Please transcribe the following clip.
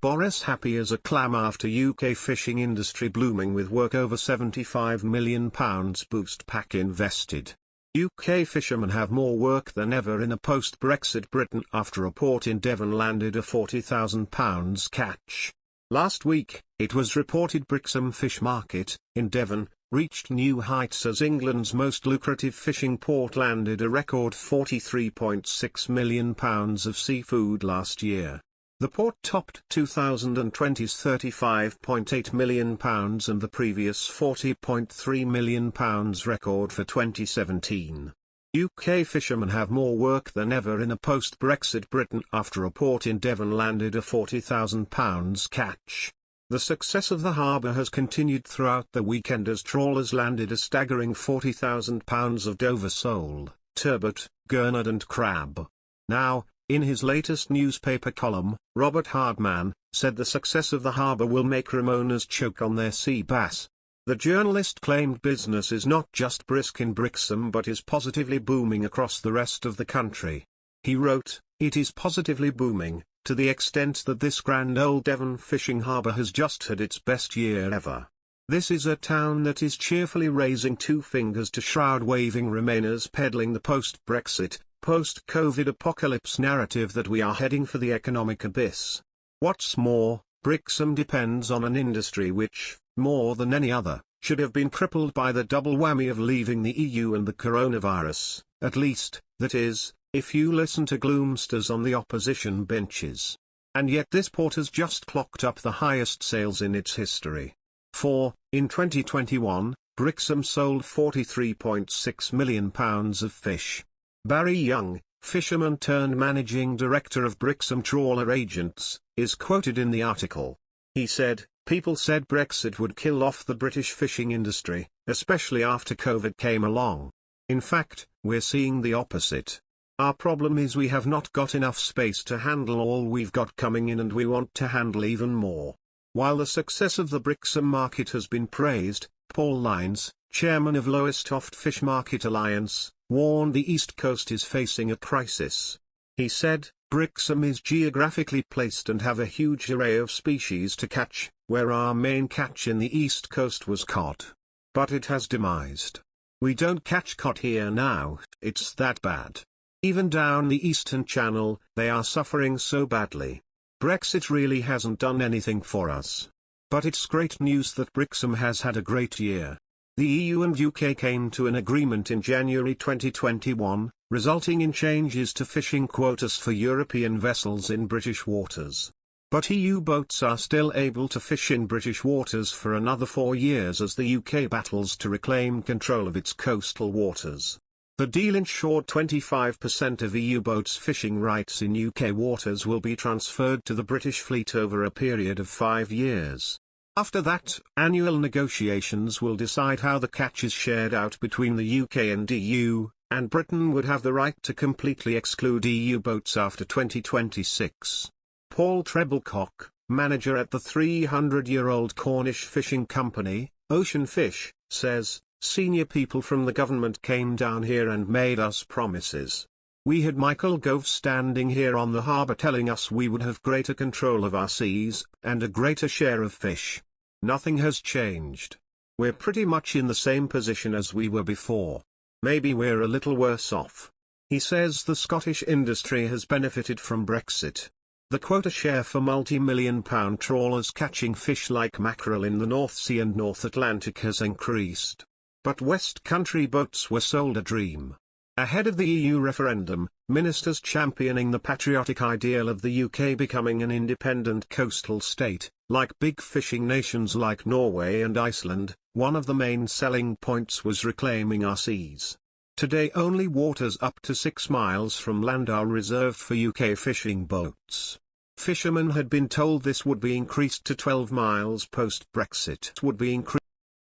Boris happy as a clam after UK fishing industry blooming with work over £75 million boost pack invested. UK fishermen have more work than ever in a post-Brexit Britain after a port in Devon landed a £40,000 catch. Last week, it was reported Brixham fish market, in Devon, reached new heights as England's most lucrative fishing port landed a record £43.6 million of seafood last year. The port topped 2020's £35.8 million and the previous £40.3 million record for 2017. UK fishermen have more work than ever in a post-Brexit Britain after a port in Devon landed a £40,000 catch. The success of the harbour has continued throughout the weekend as trawlers landed a staggering £40,000 of Dover sole, turbot, gurnard and crab. Now, in his latest newspaper column, Robert Hardman said the success of the harbour will make Remoaners choke on their sea bass. The journalist claimed business is not just brisk in Brixham but is positively booming across the rest of the country. He wrote, "It is positively booming, to the extent that this grand old Devon fishing harbour has just had its best year ever. This is a town that is cheerfully raising two fingers to shroud-waving Remainers peddling the post-Brexit, post-COVID apocalypse narrative that we are heading for the economic abyss. What's more, Brixham depends on an industry which, more than any other, should have been crippled by the double whammy of leaving the EU and the coronavirus, at least, that is, if you listen to gloomsters on the opposition benches. And yet this port has just clocked up the highest sales in its history. In 2021, Brixham sold £43.6 million of fish. Barry Young, fisherman turned managing director of Brixham Trawler Agents, is quoted in the article. He said, "People said Brexit would kill off the British fishing industry, especially after COVID came along. In fact, we're seeing the opposite. Our problem is we have not got enough space to handle all we've got coming in and we want to handle even more." While the success of the Brixham market has been praised, Paul Lyons, chairman of Lowestoft Fish Market Alliance, warned the East Coast is facing a crisis. He said, "Brixham is geographically placed and have a huge array of species to catch, where our main catch in the East Coast was cod. But it has demised. We don't catch cod here now, it's that bad. Even down the Eastern Channel, they are suffering so badly. Brexit really hasn't done anything for us. But it's great news that Brixham has had a great year." The EU and UK came to an agreement in January 2021, resulting in changes to fishing quotas for European vessels in British waters. But EU boats are still able to fish in British waters for another 4 years as the UK battles to reclaim control of its coastal waters. The deal ensured 25% of EU boats' fishing rights in UK waters will be transferred to the British fleet over a period of 5 years. After that, annual negotiations will decide how the catch is shared out between the UK and EU, and Britain would have the right to completely exclude EU boats after 2026. Paul Treblecock, manager at the 300-year-old Cornish fishing company, Ocean Fish, says, "Senior people from the government came down here and made us promises. We had Michael Gove standing here on the harbour telling us we would have greater control of our seas, and a greater share of fish. Nothing has changed. We're pretty much in the same position as we were before. Maybe we're a little worse off." He says the Scottish industry has benefited from Brexit. The quota share for multi-million-pound trawlers catching fish like mackerel in the North Sea and North Atlantic has increased. But West Country boats were sold a dream. Ahead of the EU referendum, ministers championing the patriotic ideal of the UK becoming an independent coastal state, like big fishing nations like Norway and Iceland, one of the main selling points was reclaiming our seas. Today only waters up to 6 miles from land are reserved for UK fishing boats. Fishermen had been told this would be increased to 12 miles post-Brexit. Would be increased